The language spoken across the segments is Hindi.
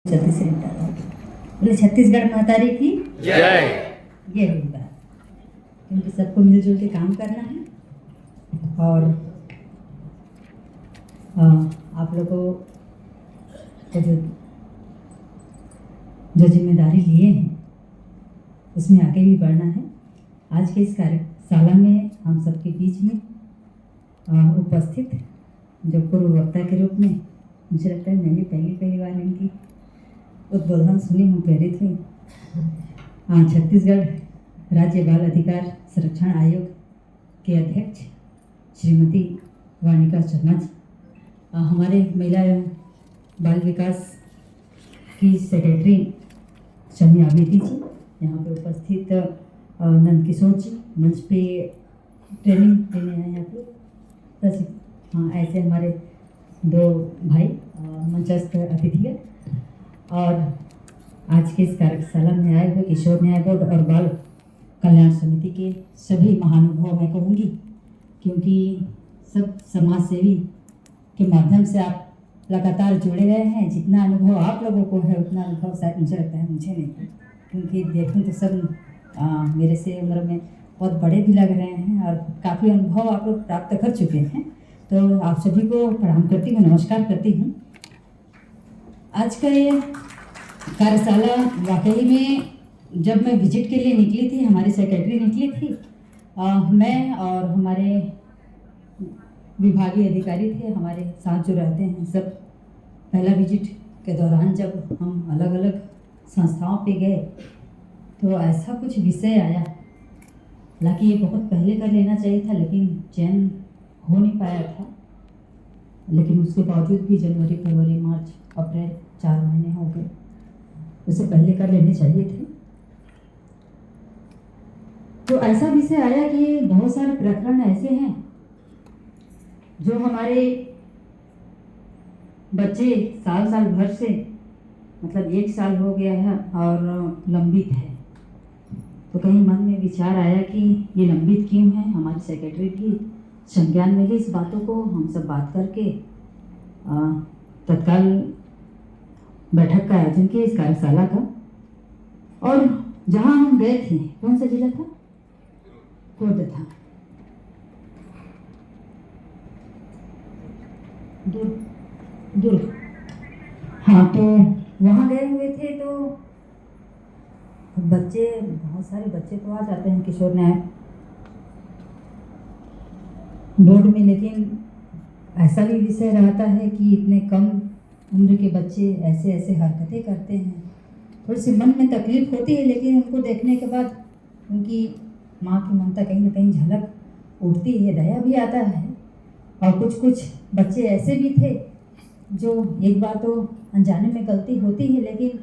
जल्दी से निपटा दो। बोले छत्तीसगढ़ मातारी की जय। ये होगी बात, क्योंकि सबको मिलजुल के काम करना है। और आप लोगों को जो जिम्मेदारी लिए हैं उसमें आगे भी बढ़ना है। आज के इस कार्यशाला में हम सबके बीच में उपस्थित जो पूर्व वक्ता के रूप में मुझे लगता है मैं भी पहली बार इनकी उद्बोधन सुनी हूँ, प्रेरित हुई। छत्तीसगढ़ राज्य बाल अधिकार संरक्षण आयोग के अध्यक्ष श्रीमती वानिका शर्मा जी, हमारे महिला एवं बाल विकास की सेक्रेटरी शमी आबिदी जी, यहाँ पे उपस्थित नंद किशोर जी, मंच पे ट्रेनिंग देने आए हैं आप। ऐसे हमारे दो भाई मंचस्थ अतिथि है। और आज के इस कार्यशाला में आए हुए किशोर न्याय बोर्ड और बाल कल्याण समिति के सभी महानुभाव मैं कहूँगी, क्योंकि सब समाज सेवी के माध्यम से आप लगातार जुड़े रहे हैं। जितना अनुभव आप लोगों को है उतना अनुभव शायद मुझे लगता है मुझे नहीं, क्योंकि देखूं तो सब मेरे से उम्र में बहुत बड़े भी लग रहे हैं और काफ़ी अनुभव आप लोग प्राप्त कर चुके हैं। तो आप सभी को प्रणाम करती हूँ, नमस्कार करती हूँ। आज का ये कार्यशाला वाकई में जब मैं विजिट के लिए निकली थी, हमारी सेक्रेटरी निकली थी, मैं और हमारे विभागीय अधिकारी थे हमारे साथ जो रहते हैं सब, पहला विजिट के दौरान जब हम अलग अलग संस्थाओं पे गए तो ऐसा कुछ विषय आया, हालांकि ये बहुत पहले कर लेना चाहिए था लेकिन चयन हो नहीं पाया था, लेकिन उसके बावजूद भी जनवरी फरवरी मार्च अप्रैल 4 महीने हो गए, उससे पहले कर लेने चाहिए थे। तो ऐसा विषय आया कि बहुत सारे प्रकरण ऐसे हैं जो हमारे बच्चे साल भर से, मतलब 1 साल हो गया है और लंबित है। तो कहीं मन में विचार आया कि ये लंबित क्यों है। हमारी सेक्रेटरी भी संज्ञान में ली इस बातों को, हम सब बात करके तत्काल बैठक का आयोजन किया इस कार्यशाला का। और जहां हम गए थे, कौन सा जिला था? खुर्द था, दुर्ग। हाँ, तो वहाँ गए हुए थे तो बच्चे, बहुत सारे बच्चे तो आ जाते हैं किशोर न्याय बोर्ड में, लेकिन ऐसा भी विषय रहता है कि इतने कम उम्र के बच्चे ऐसे ऐसे हरकतें करते हैं। थोड़ी सी मन में तकलीफ होती है, लेकिन उनको देखने के बाद उनकी माँ की ममता कहीं ना कहीं झलक उठती है, दया भी आता है। और कुछ बच्चे ऐसे भी थे जो एक बार तो अनजाने में गलती होती है, लेकिन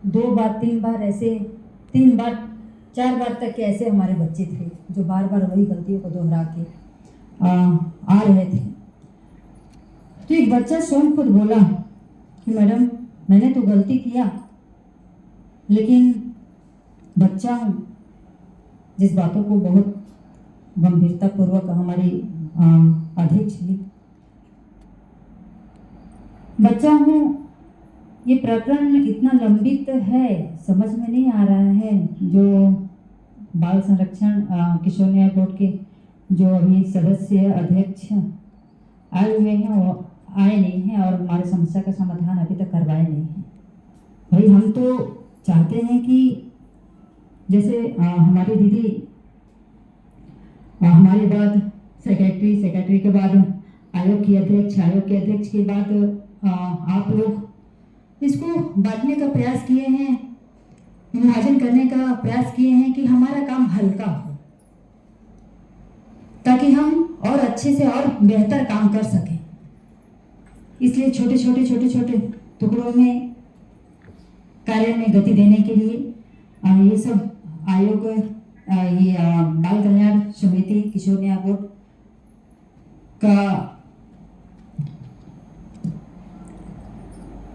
2 बार 3 बार ऐसे, 3 बार 4 बार तक के ऐसे हमारे बच्चे थे जो बार बार वही गलतियों को दोहरा के आ रहे थे। तो एक बच्चा स्वयं खुद बोला कि मैडम मैंने तो गलती किया, लेकिन बच्चा हूँ, जिस बातों को बहुत गंभीरता पूर्वक हमारी अध्यक्ष भी, बच्चा हूँ, ये प्रकरण इतना लंबित है, समझ में नहीं आ रहा है। जो बाल संरक्षण किशोर न्याय बोर्ड के जो अभी सदस्य अध्यक्ष आए हुए हैं वो आए नहीं हैं और हमारे समस्या का समाधान अभी तक करवाए नहीं हैं। भाई हम तो चाहते हैं कि जैसे हमारी दीदी, हमारे बाद सेक्रेटरी के बाद आयोग के अध्यक्ष के बाद आप लोग इसको बांटने का प्रयास किए हैं, विभाजन करने का प्रयास किए हैं कि हमारा काम हल्का हो, ताकि हम और अच्छे से और बेहतर काम कर सकें। इसलिए छोटे टुकड़ों में कार्य में गति देने के लिए ये सब आयोग, ये बाल कल्याण समिति किशोर न्याय बोर्ड का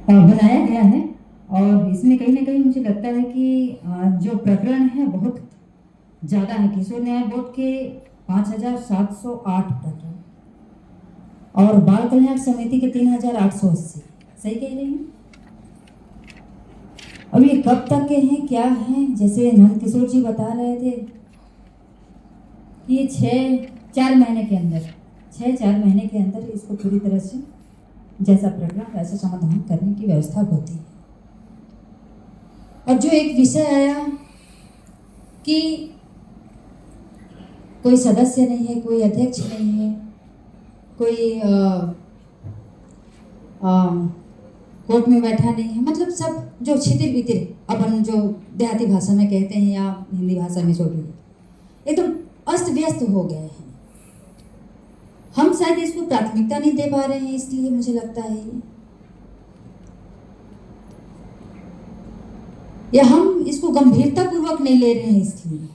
बनाया गया है। और इसमें कहीं ना कहीं मुझे लगता है कि जो प्रकरण है बहुत ज़्यादा है। किशोर न्याय बोर्ड के 5708 प्रकरण और बाल कल्याण समिति के 3880, सही कह रही हूँ? अब ये कब तक के हैं, क्या हैं, जैसे नंद किशोर जी बता रहे थे कि ये 4 महीने के अंदर 4 महीने के अंदर इसको पूरी तरह से जैसा प्रकरण वैसा समाधान करने की व्यवस्था होती है। और जो एक विषय आया कि कोई सदस्य नहीं है, कोई अध्यक्ष नहीं है, कोई कोर्ट में बैठा नहीं है, मतलब सब जो छितिर बितिर अपन जो देहाती भाषा में कहते हैं या हिंदी भाषा में जो भी है, एकदम अस्त व्यस्त हो गए हैं। हम शायद इसको प्राथमिकता नहीं दे पा रहे हैं, इसलिए मुझे लगता है या हम इसको गंभीरता पूर्वक नहीं ले रहे हैं इसलिए।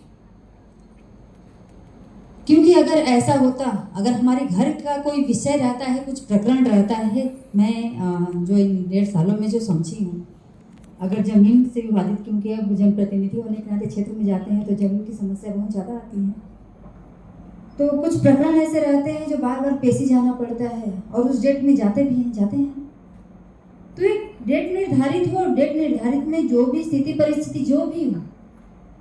क्योंकि अगर ऐसा होता, अगर हमारे घर का कोई विषय रहता है, कुछ प्रकरण रहता है, मैं जो इन 1.5 सालों में जो समझी हूँ, अगर जमीन से विवादित, क्योंकि अब जनप्रतिनिधि होने के नाते क्षेत्र में जाते हैं तो जमीन की समस्या बहुत ज़्यादा आती है, तो कुछ प्रकरण ऐसे रहते हैं जो बार बार पेशी जाना पड़ता है और उस डेट में जाते हैं। तो एक डेट निर्धारित हो, डेट निर्धारित में जो भी स्थिति परिस्थिति जो भी हो,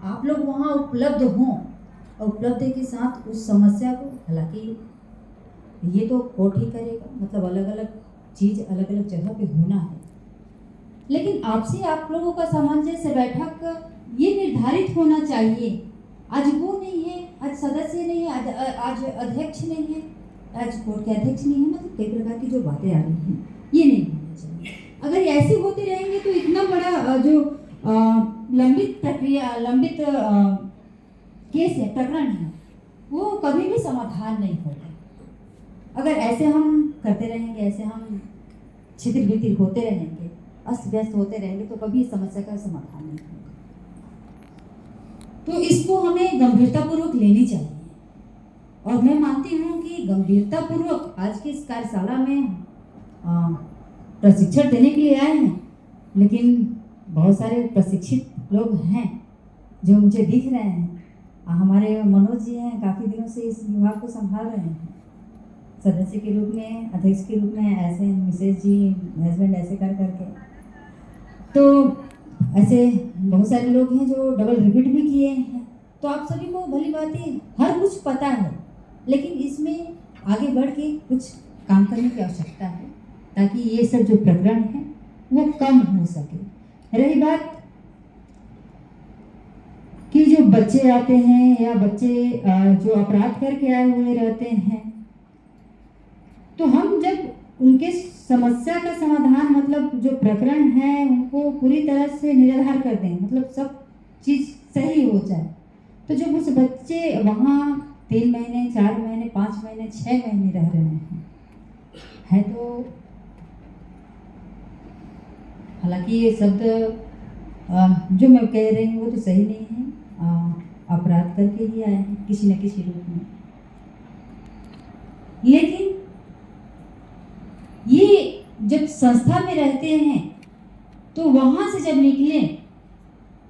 आप लोग वहाँ उपलब्ध हों और उपलब्धि के साथ उस समस्या को, हालांकि ये तो कोर्ट ही करेगा, मतलब अलग अलग चीज़ अलग अलग जगह पे होना है, लेकिन आपसे आप लोगों का सामंजस्य बैठक ये निर्धारित होना चाहिए। आज वो नहीं है, आज सदस्य नहीं है, आज अध्यक्ष नहीं है, आज कोर्ट के अध्यक्ष नहीं है, मतलब कई प्रकार की जो बातें आ रही हैं ये नहीं होना चाहिए। अगर ऐसे होते रहेंगे तो इतना बड़ा जो लंबित प्रक्रिया, लंबित केस है, प्रकरण है, वो कभी भी समाधान नहीं होगा। अगर ऐसे हम करते रहेंगे, ऐसे हम छितिर बितिर होते रहेंगे, अस्त व्यस्त होते रहेंगे, तो कभी इस समस्या का समाधान नहीं होगा। तो इसको हमें गंभीरतापूर्वक लेनी चाहिए और मैं मानती हूँ कि गंभीरतापूर्वक आज की इस कार्यशाला में प्रशिक्षण देने के लिए आए हैं, लेकिन बहुत सारे प्रशिक्षित लोग हैं जो मुझे दिख रहे हैं। हमारे मनोज जी हैं, काफ़ी दिनों से इस विभाग को संभाल रहे हैं, सदस्य के रूप में, अध्यक्ष के रूप में, ऐसे मिसेज जी हस्बैंड ऐसे कर करके, तो ऐसे बहुत सारे लोग हैं जो डबल रिपीट भी किए हैं। तो आप सभी को भली बातें हर कुछ पता है, लेकिन इसमें आगे बढ़ के कुछ काम करने की आवश्यकता है ताकि ये सब जो प्रकरण है वो कम हो सके। रही बात कि जो बच्चे आते हैं या बच्चे जो अपराध करके आए हुए रहते हैं, तो हम जब उनके समस्या का समाधान, मतलब जो प्रकरण है उनको पूरी तरह से निराधार कर दें, मतलब सब चीज़ सही हो जाए, तो जब उस बच्चे वहाँ 3 महीने, 4 महीने, 5 महीने, 6 महीने रह रहे हैं, है तो हालांकि ये शब्द जो मैं कह रही हूँ वो तो सही नहीं है, अपराध करके ही आए हैं किसी न किसी रूप में, लेकिन ये जब संस्था में रहते हैं तो वहाँ से जब निकले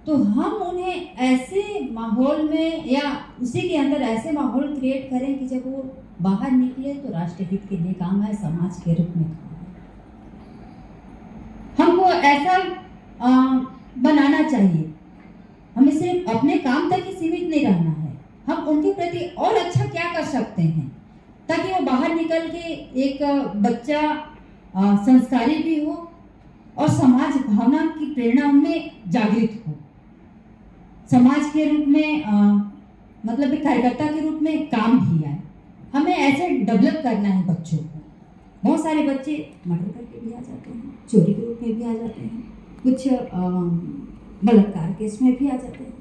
तो हम उन्हें ऐसे माहौल में या उसी के अंदर ऐसे माहौल क्रिएट करें कि जब वो बाहर निकले तो राष्ट्र हित के लिए काम है, समाज के रूप में काम है। हमको ऐसा बनाना चाहिए, हमें सिर्फ अपने काम तक ही सीमित नहीं रहना है, हम उनके प्रति और अच्छा क्या कर सकते हैं ताकि वो बाहर निकल के एक बच्चा संस्कारी भी हो और समाज भावना की प्रेरणा उनमें जागृत हो, समाज के रूप में मतलब एक कार्यकर्ता के रूप में काम भी आए। हमें ऐसे डेवलप करना है बच्चों को। बहुत सारे बच्चे मर्डर करके भी आ जाते हैं, चोरी के रूप में भी आ जाते हैं, कुछ बलात्कार केस में भी आ जाते हैं,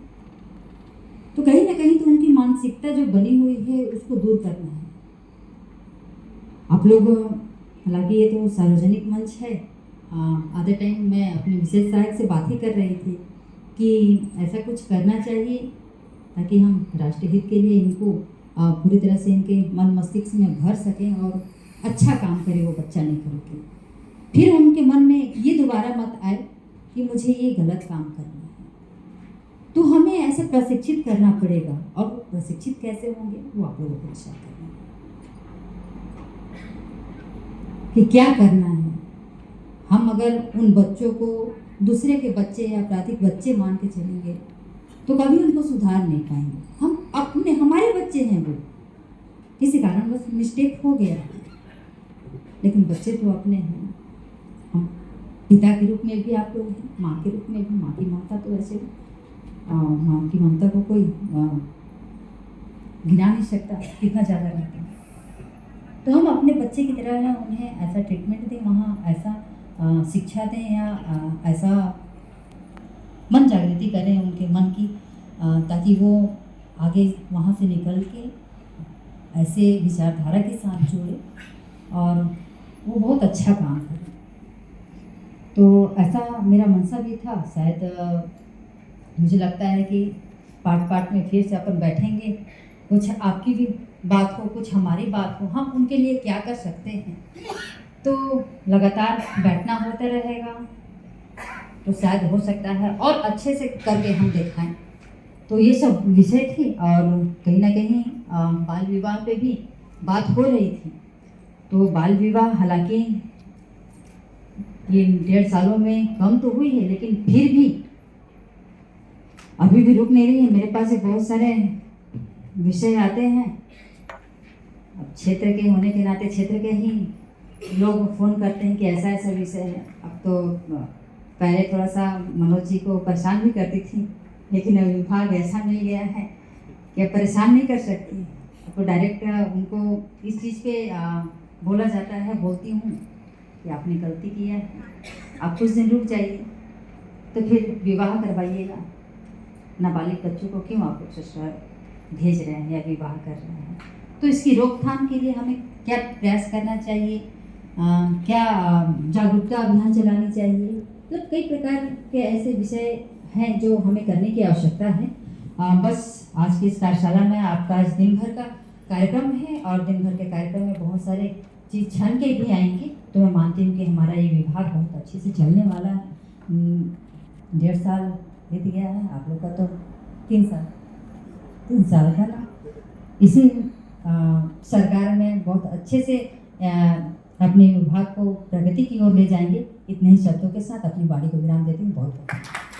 तो कहीं ना कहीं तो उनकी मानसिकता जो बनी हुई है उसको दूर करना है। आप लोग, हालांकि ये तो सार्वजनिक मंच है, आधे टाइम मैं अपने विशेष सहायक से बात ही कर रही थी कि ऐसा कुछ करना चाहिए ताकि हम राष्ट्रहित के लिए इनको पूरी तरह से इनके मन मस्तिष्क में भर सकें और अच्छा काम करे वो बच्चा निकल के, फिर उनके मन में ये दोबारा मत आए कि मुझे ये गलत काम करना है। तो हमें ऐसे प्रशिक्षित करना पड़ेगा, और प्रशिक्षित कैसे होंगे वो आप लोगों को विचार करना है कि क्या करना है। हम अगर उन बच्चों को दूसरे के बच्चे या आपराधिक बच्चे मान के चलेंगे तो कभी उनको सुधार नहीं पाएंगे। हम अपने हमारे बच्चे हैं, वो किसी कारण बस मिस्टेक हो गया, लेकिन बच्चे तो अपने हैं। हम पिता के रूप में भी आप लोग हैं, माँ के रूप में भी। माँ की ममता तो वैसे माँ की ममता को कोई गिना नहीं सकता, कितना ज़्यादा रहता है। तो हम अपने बच्चे की तरह उन्हें ऐसा ट्रीटमेंट दें, वहाँ ऐसा शिक्षा दें या ऐसा मन जागृति करें उनके मन की, ताकि वो आगे वहाँ से निकल के ऐसे विचारधारा के साथ जुड़े और वो बहुत अच्छा काम करे। तो ऐसा मेरा मनसा भी था। शायद मुझे लगता है कि पार्ट पार्ट में फिर से अपन बैठेंगे, कुछ आपकी भी बात हो, कुछ हमारी बात हो, हम उनके लिए क्या कर सकते हैं। तो लगातार बैठना होता रहेगा, तो शायद हो सकता है और अच्छे से करके हम दिखाएं। तो ये सब विषय थे और कहीं ना कहीं बाल विवाह पे भी बात हो रही थी। तो बाल विवाह हालांकि ये 1.5 सालों में कम तो हुई है, लेकिन फिर भी अभी भी रुक नहीं रही है। मेरे पास बहुत सारे विषय आते हैं। अब क्षेत्र के होने के नाते क्षेत्र के ही लोग फ़ोन करते हैं कि ऐसा ऐसा विषय है। अब तो पहले थोड़ा सा मनोज जी को परेशान भी करती थी, लेकिन अब विभाग ऐसा मिल गया है कि अब परेशान नहीं कर सकती। तो डायरेक्ट उनको इस चीज़ पे बोला जाता है, बोलती हूँ कि आपने गलती किया है, आप कुछ दिन रुक जाइए, तो फिर विवाह करवाइएगा। नाबालिग बच्चों को क्यों आप ससुराल भेज रहे हैं या विवाह कर रहे हैं। तो इसकी रोकथाम के लिए हमें क्या प्रयास करना चाहिए, क्या जागरूकता अभियान चलानी चाहिए। तो कई प्रकार के ऐसे विषय हैं जो हमें करने की आवश्यकता है। बस आज की इस कार्यशाला में आपका आज दिन भर का कार्यक्रम है और दिन भर के कार्यक्रम में बहुत सारे चीज़ छन के भी आएंगे। तो मैं मानती हूँ कि हमारा ये विभाग बहुत अच्छे से चलने वाला है। 1.5 साल बीत गया है, आप लोग का तो 3 साल का ना। इसी सरकार में बहुत अच्छे से अपने विभाग को प्रगति की ओर ले जाएंगे। इतने ही शब्दों के साथ अपनी वाणी को विराम देती हूँ। बहुत बहुत